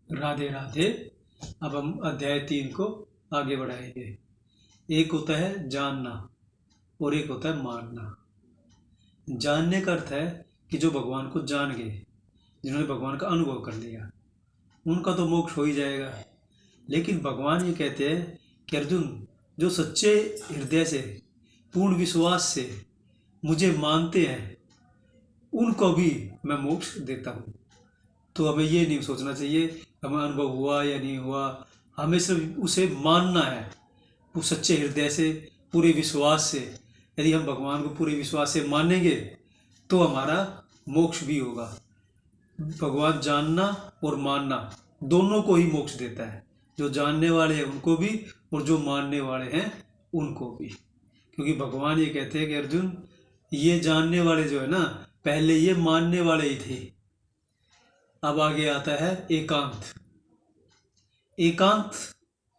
राधे राधे। अब हम अध्याय 3 को आगे बढ़ाएंगे। एक होता है जानना और एक होता है मानना। जानने का अर्थ है कि जो भगवान को जान गए, जिन्होंने भगवान का अनुभव कर लिया, उनका तो मोक्ष हो ही जाएगा। लेकिन भगवान ये कहते हैं कि अर्जुन, जो सच्चे हृदय से, पूर्ण विश्वास से मुझे मानते हैं, उनको भी मैं मोक्ष देता हूँ। तो हमें ये नहीं सोचना चाहिए हमें अनुभव हुआ या नहीं हुआ, हमें सिर्फ उसे मानना है। वो सच्चे हृदय से, पूरे विश्वास से, यदि हम भगवान को पूरे विश्वास से मानेंगे तो हमारा मोक्ष भी होगा। भगवान जानना और मानना दोनों को ही मोक्ष देता है, जो जानने वाले हैं उनको भी और जो मानने वाले हैं उनको भी। क्योंकि भगवान ये कहते हैं कि अर्जुन, ये जानने वाले जो है ना, पहले ये मानने वाले ही थे। अब आगे आता है एकांत। एकांत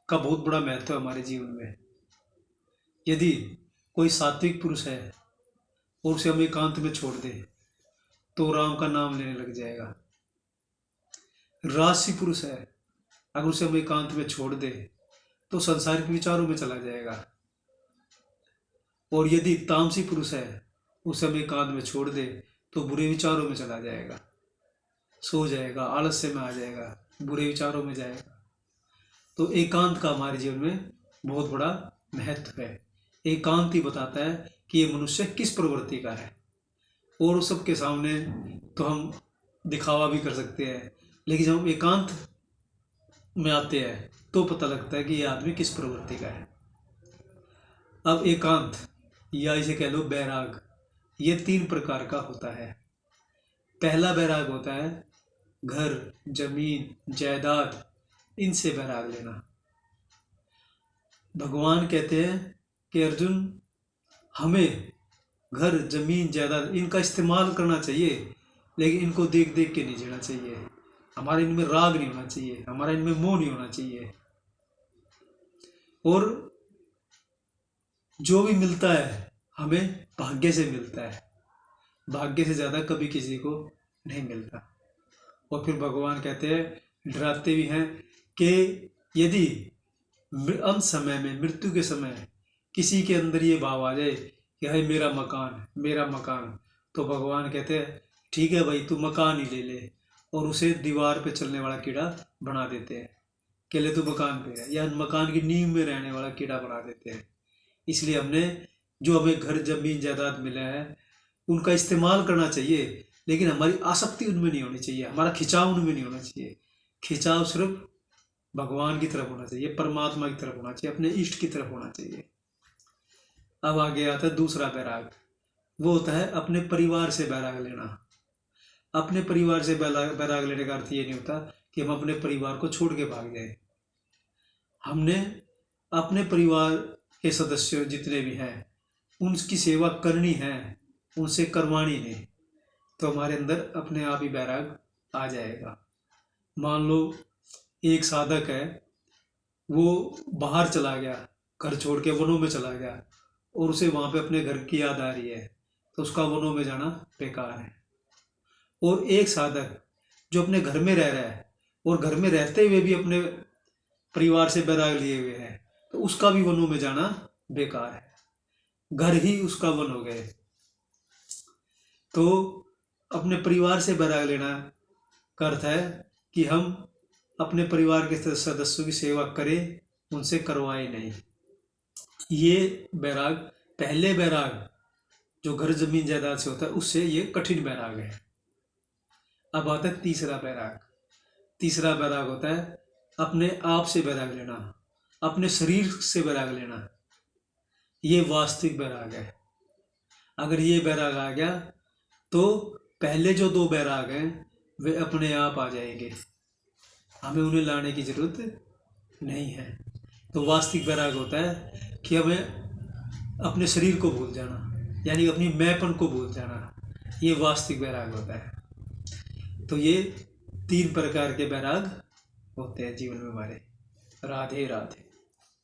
का बहुत बड़ा महत्व है हमारे जीवन में। यदि कोई सात्विक पुरुष है और उसे हम एकांत में छोड़ दें तो राम का नाम लेने लग जाएगा। राजसी पुरुष है, अगर उसे हम एकांत में छोड़ दें तो संसारिक विचारों में चला जाएगा। और यदि तामसी पुरुष है, उसे हम एकांत में छोड़ दे तो बुरे विचारों में चला जाएगा, सो जाएगा, आलस्य में आ जाएगा, बुरे विचारों में जाएगा। तो एकांत का हमारे जीवन में बहुत बड़ा महत्व है। एकांत ही बताता है कि ये मनुष्य किस प्रवृत्ति का है। और सबके सामने तो हम दिखावा भी कर सकते हैं, लेकिन जब हम एकांत में आते हैं तो पता लगता है कि ये आदमी किस प्रवृत्ति का है। अब एकांत या इसे कह लो बैराग, ये 3 प्रकार का होता है। पहला बैराग होता है घर, जमीन, जायदाद, इनसे बैराग लेना। भगवान कहते हैं कि अर्जुन, हमें घर, जमीन, जायदाद इनका इस्तेमाल करना चाहिए, लेकिन इनको देख देख के नहीं जीना चाहिए। हमारे इनमें राग नहीं होना चाहिए, हमारा इनमें मोह नहीं होना चाहिए। और जो भी मिलता है हमें भाग्य से मिलता है, भाग्य से ज़्यादा कभी किसी को नहीं मिलता। और फिर भगवान कहते हैं, डराते भी हैं कि यदि अंत समय में, मृत्यु के समय किसी के अंदर ये भाव आ जाए कि हाय मेरा मकान, मेरा मकान, तो भगवान कहते हैं ठीक है भाई, तू मकान ही ले ले। और उसे दीवार पे चलने वाला कीड़ा बना देते हैं कि ले तू मकान पे है, या मकान की नींव में रहने वाला कीड़ा बना देते हैं। इसलिए हमने जो हमें घर, जमीन, जायदाद मिला है उनका इस्तेमाल करना चाहिए, लेकिन हमारी आसक्ति उनमें नहीं होनी चाहिए, हमारा खिंचाव उनमें नहीं होना चाहिए। खिंचाव सिर्फ भगवान की तरफ होना चाहिए, परमात्मा की तरफ होना चाहिए, अपने इष्ट की तरफ होना चाहिए। अब आगे आता है दूसरा बैराग, वो होता है अपने परिवार से बैराग लेना। अपने परिवार से बैराग लेने का अर्थ ये नहीं होता कि हम अपने परिवार को छोड़ के भाग जाए। हमने अपने परिवार के सदस्य जितने भी हैं उनकी सेवा करनी है, उनसे करवानी नहीं, तो हमारे अंदर अपने आप ही बैराग आ जाएगा। मान लो एक साधक है, वो बाहर चला गया, घर छोड़ के वनों में चला गया, और उसे वहाँ पे अपने घर की याद आ रही है, तो उसका वनों में जाना बेकार है। और एक साधक जो अपने घर में रह रहा है और घर में रहते हुए भी अपने परिवार से बैराग लिए हुए है, तो उसका भी वनों में जाना बेकार है, घर ही उसका वन हो गए। तो अपने परिवार से बैराग लेना का अर्थ है कि हम अपने परिवार के सदस्यों की सेवा करें, उनसे करवाए नहीं। ये बैराग, पहले बैराग जो घर, जमीन, जायदाद से होता है, उससे ये कठिन बैराग है। अब आता है तीसरा बैराग। तीसरा बैराग होता है अपने आप से बैराग लेना, अपने शरीर से बैराग लेना। ये वास्तविक बैराग है। अगर ये बैराग आ गया तो पहले जो 2 बैराग हैं वे अपने आप आ जाएंगे, हमें उन्हें लाने की जरूरत नहीं है। तो वास्तविक बैराग होता है कि हमें अपने शरीर को भूल जाना, यानी अपनी मैंपन को भूल जाना, ये वास्तविक बैराग होता है। तो ये 3 प्रकार के बैराग होते हैं जीवन में हमारे। राधे राधे।